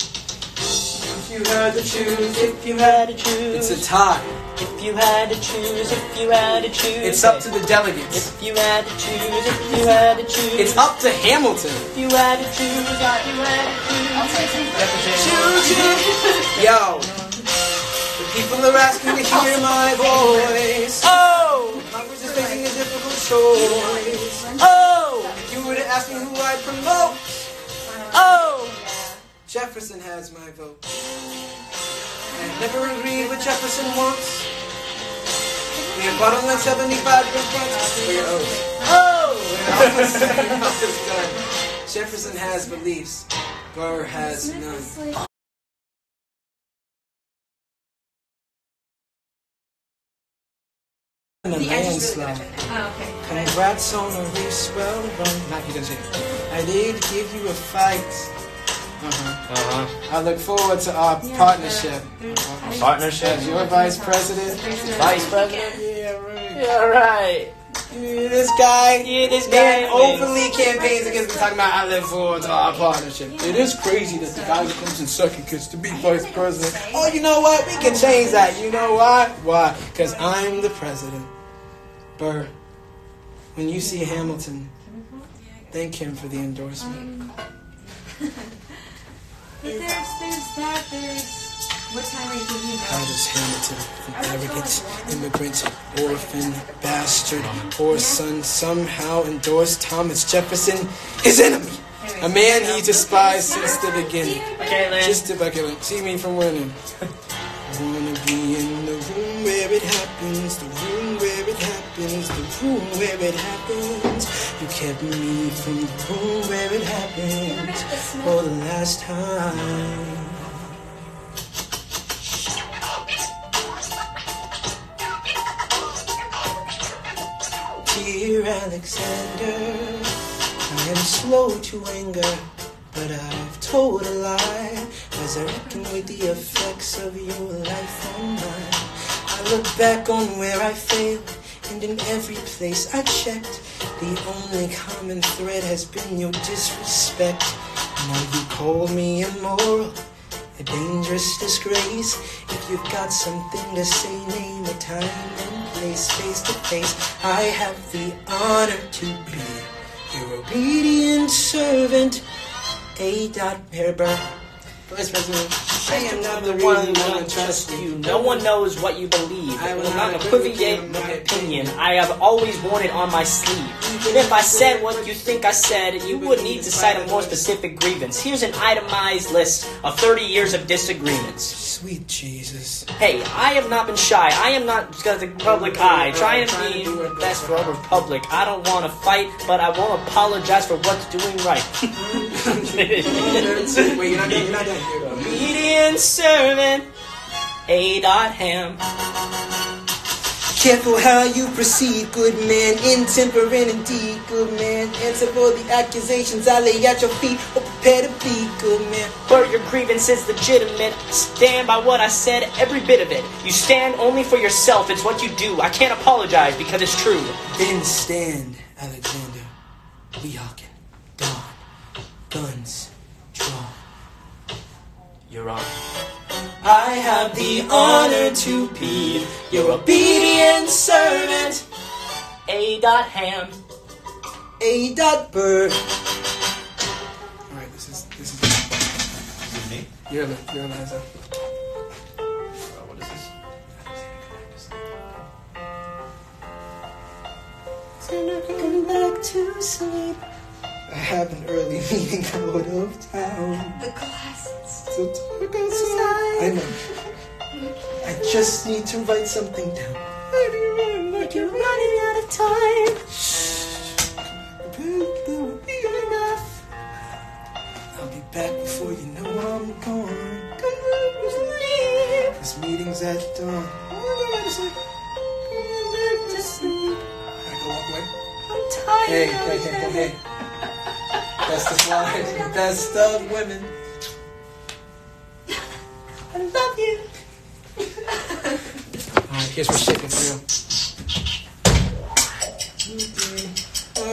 If you had to choose, If you had to choose. it's a tie. If you had to choose. If you had to choose. It's up to the delegates. If you had to choose. If you had to choose. It's up to Hamilton. If you had to choose. If you had to choose. Yo, the people are asking to hear my voice. Oh! Congress is facing a difficult choice. Oh! If you were to ask me who I'd promote, Oh! Jefferson has my vote. I've never agreed with Jefferson once. We have fought on like 75 different fronts. For your oath. Oh! Jefferson has beliefs. Burr has none. In a landslide. Oh, okay. Congrats on a race well run. Not you can say. I did give you a fight. I look forward to our partnership. Partnership. As your vice president. Vice president? Yeah, right. Yeah, right. This guy. Yeah, this Man, guy. openly campaigns against me talking about I look forward to our partnership. It is crazy that the guy who comes in second gets to be vice president. Oh, you know what? We can change that. You know why? Why? Because I'm the president. Burr, when you see Hamilton, thank him for the endorsement. But there's that, what time are you thinking How about? does Hamilton, an arrogant immigrant, orphan, bastard, or son, somehow endorse Thomas Jefferson, his enemy? A man he despised since the beginning. Okay, Lynn. Just to see me from winning. I wanna be in the room where it happens, the room where it happens, the room where it happens. You kept me from the room where it happens for the last time. Dear Alexander, I am slow to anger, but I've told a lie as I reckon with the effects of your life on mine. I look back on where I failed, and in every place I checked, the only common thread has been your disrespect. Now you call me immoral, a dangerous disgrace. If you've got something to say, name a time and place, face to face. I have the honor to be your obedient servant, A. Herber. Vice President, I am not the one to trust you. No one knows what you believe. I will not not equivocate equivocate my my opinion. I have always worn it on my sleeve. Even if I said what you think I said, you would need to cite a more specific grievance. Here's an itemized list of 30 years of disagreements. Sweet Jesus. Hey, I have not been shy. I am not just the public eye. Trying to be best for our republic. I don't want to fight, but I won't apologize for what's doing right. Wait, you're not done. Here we go. Obedient servant, A. Ham. Careful how you proceed, good man. Intemperate indeed, good man. Answer for the accusations I lay at your feet, or prepare to be, good man. But your grievance is legitimate. Stand by what I said, every bit of it. You stand only for yourself, it's what you do. I can't apologize because it's true. Then stand, Alexander. Weehawken, dawn, guns, draw. You're on. I have the honor to be your obedient servant, A. Ham. A. Bird. You're Eliza. What is this? Going back to sleep. I have an early meeting out of town. The glasses. So talk outside. I know. I just need to write something down. Like you're running out of time. Good enough. I'll be back before you know I'm gone. Come on, sleep. This meeting's at dawn. Going back to sleep. Can I go walk away? I'm tired. Hey. Best of life, best of women. I love you. Alright, here's what's shaking for real.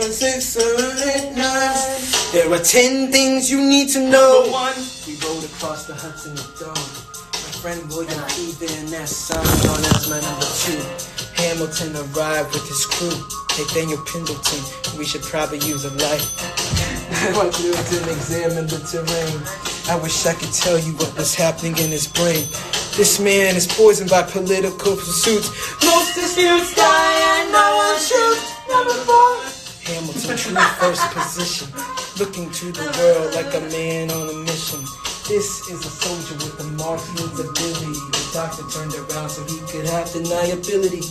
6, 7, 8, 9. There are 10 things you need to know. Number 1. We rode across the Hudson at dawn. My friend William P. Van Ness, I'm known as my number 2. Hamilton arrived with his crew. Nathaniel Pendleton, we should probably use a light. I went through to examine the terrain. I wish I could tell you what was happening in his brain. This man is poisoned by political pursuits. Most disputes die and no one shoots. Number 4. Hamilton, true first position, looking to the world like a man on a mission. This is a soldier with a marksman's ability. The doctor turned around so he could have deniability.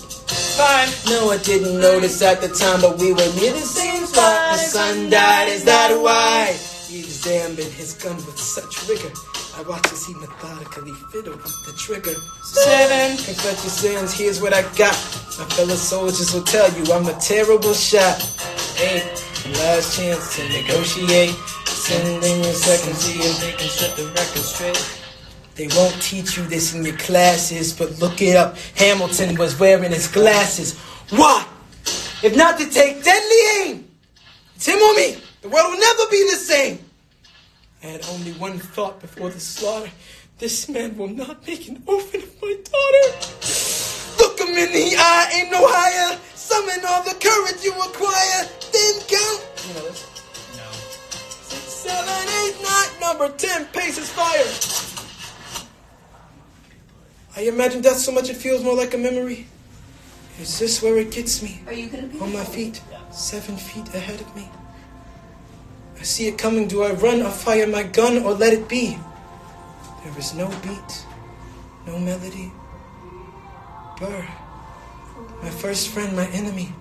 Fine. No, I didn't notice at the time, but we were near the same spot. The son died, is that why? He examined his gun with such rigor. I watched as he methodically fiddled with the trigger. 7. Confess your sins, here's what I got. My fellow soldiers will tell you I'm a terrible shot. 8. Last chance to negotiate. Send in your second, see if they can set the record straight. They won't teach you this in your classes, but look it up. Hamilton was wearing his glasses. Why? If not to take deadly aim. It's him or me. The world will never be the same. I had only one thought before the slaughter. This man will not make an orphan of my daughter. Look him in the eye, ain't no higher. Summon all the courage you acquire. Then count. You know this? No. 6, 7, 8, 9. Number 10, paces fired. I imagine death so much it feels more like a memory. Is this where it gets me? Are you gonna be On my feet, 7 feet ahead of me. I see it coming. Do I run or fire my gun or let it be? There is no beat, no melody. Burr, my first friend, my enemy.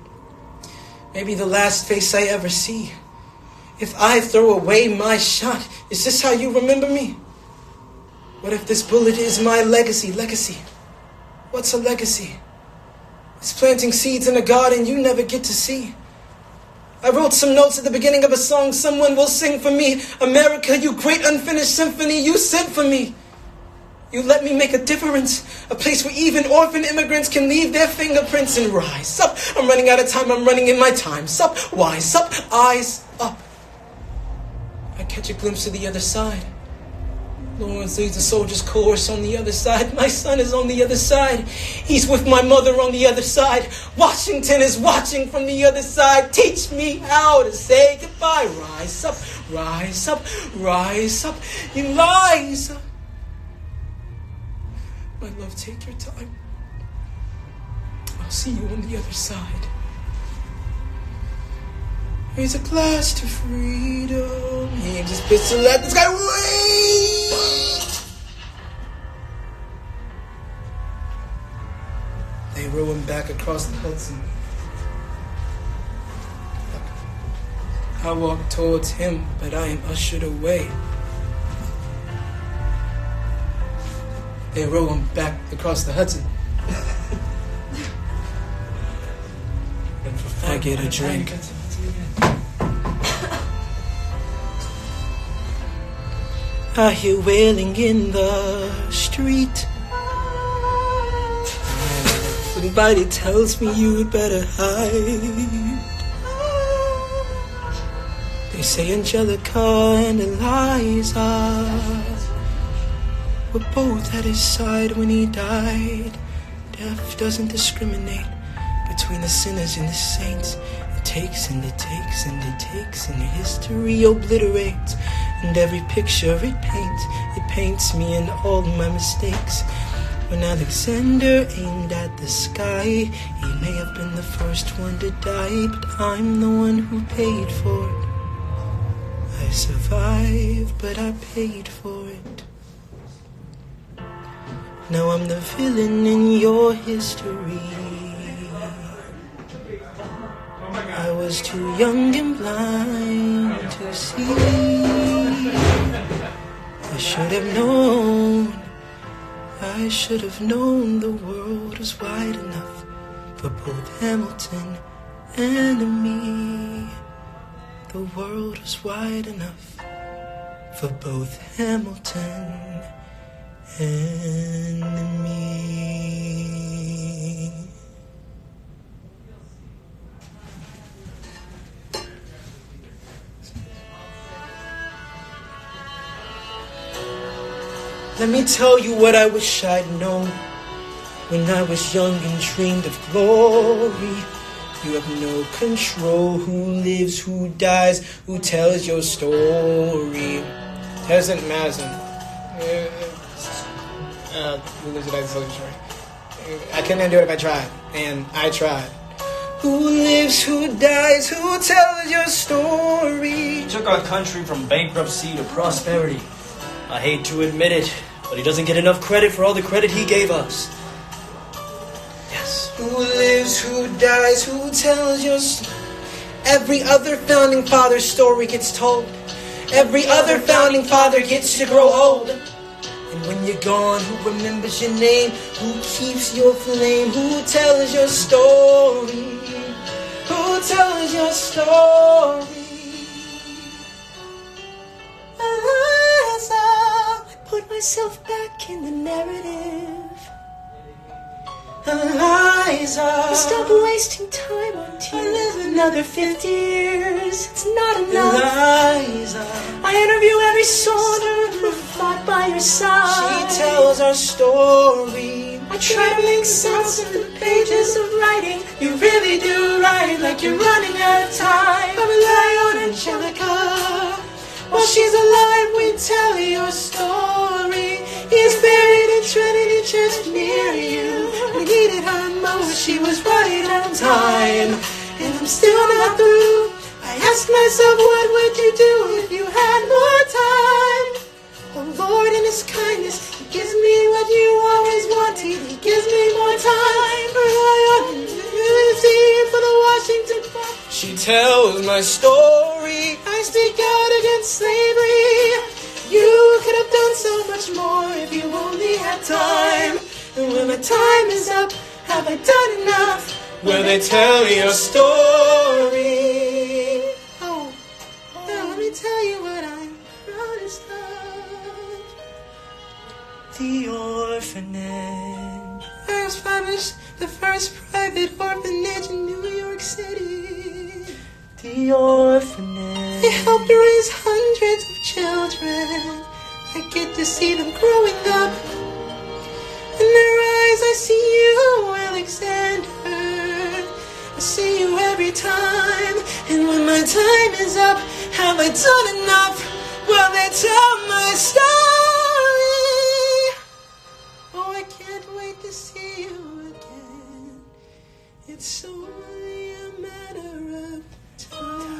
Maybe the last face I ever see. If I throw away my shot, is this how you remember me? What if this bullet is my legacy? Legacy? What's a legacy? It's planting seeds in a garden you never get to see. I wrote some notes at the beginning of a song someone will sing for me. America, you great unfinished symphony, you sent for me. You let me make a difference. A place where even orphan immigrants can leave their fingerprints and rise up. I'm running out of time, I'm running in my time. Sup, wise up, eyes up. I catch a glimpse of the other side. Lawrence leads the soldiers' chorus on the other side. My son is on the other side. He's with my mother on the other side. Washington is watching from the other side. Teach me how to say goodbye. Rise up, rise up, rise up, Eliza. My love, take your time. I'll see you on the other side. Raise a glass to freedom. He aims his pistol at the sky. Wait! They row him back across the Hudson. I walk towards him, but I am ushered away. They row him back across the Hudson. I get a drink. I hear wailing in the street. Somebody tells me you'd better hide. They say Angelica and Eliza were both at his side when he died. Death doesn't discriminate between the sinners and the saints. It takes and it takes and it takes, and history obliterates. And every picture it paints paints me in all my mistakes. When Alexander aimed at the sky, he may have been the first one to die, but I'm the one who paid for it. I survived, but I paid for it. Now I'm the villain in your history. I was too young and blind to see. I should have known. I should have known the world was wide enough for both Hamilton and me. The world was wide enough for both Hamilton and me. Let me tell you what I wish I'd known when I was young and dreamed of glory. You have no control who lives, who dies, who tells your story. Doesn't matter. I couldn't do it if I tried, and I tried. Who lives, who dies, who tells your story? He took our country from bankruptcy to prosperity. I hate to admit it, but he doesn't get enough credit for all the credit he gave us. Yes. Who lives, who dies, who tells your story? Every other founding father's story gets told. Every other founding father gets to grow old. And when you're gone, who remembers your name? Who keeps your flame? Who tells your story? Who tells your story? I put myself back in the narrative. Eliza, stop wasting time on tears. I live another 50 years. It's not enough. Eliza, I interview every soldier who fought by your side. She tells our story. I try to make sense of the pages of writing. You really do write like you're running out of time. I rely on Angelica. While she's alive, we tell your story. He's buried in Trinity Church near you. We needed her most, she was right on time. And I'm still not through. I ask myself, what would you do if you had more time? Oh Lord, in His kindness, He gives me what you always wanted. He gives me more time. Rely on Him for the Washington Post. She tells my story. I speak out against slavery. You could have done so much more if you only had time. And when my time is up, have I done enough? Will they tell your story? Oh, now let me tell you what I'm proudest of. The orphanage. I established the first private orphanage in New York City. The orphanage. They helped raise hundreds of children. I get to see them growing up. In their eyes I see you, Alexander. I see you every time. And when my time is up, have I done enough? Will they tell my story? Oh, I can't wait to see you again. It's only a matter of time.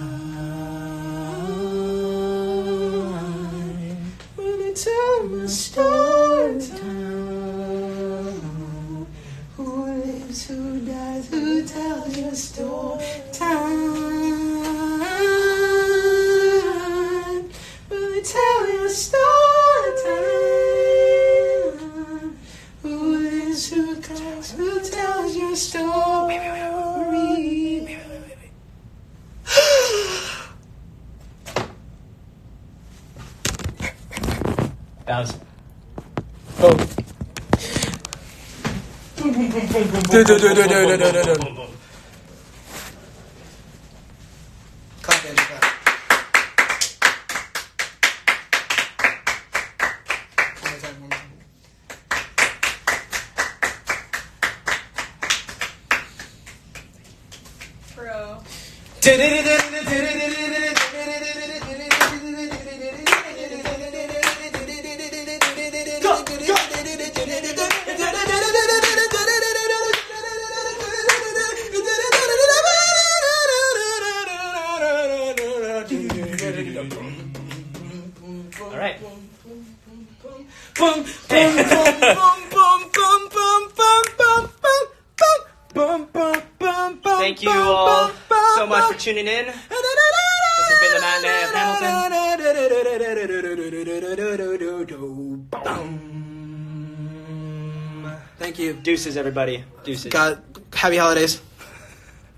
Will they tell my story? Who lives, who dies, who tells your story? Time. Will they tell your story? Time. Who lives, who dies, who tells your story? Bounce. Oh. Clap, Andy, clap. One more time, one more time. Bro. Boom, boom, boom, boom, boom, boom, boom, boom, boom, boom, boom, boom, boom. Thank you all so much for tuning in. This has been the Matinee of Hamilton. Thank you. Deuces, everybody. Deuces. God, happy holidays.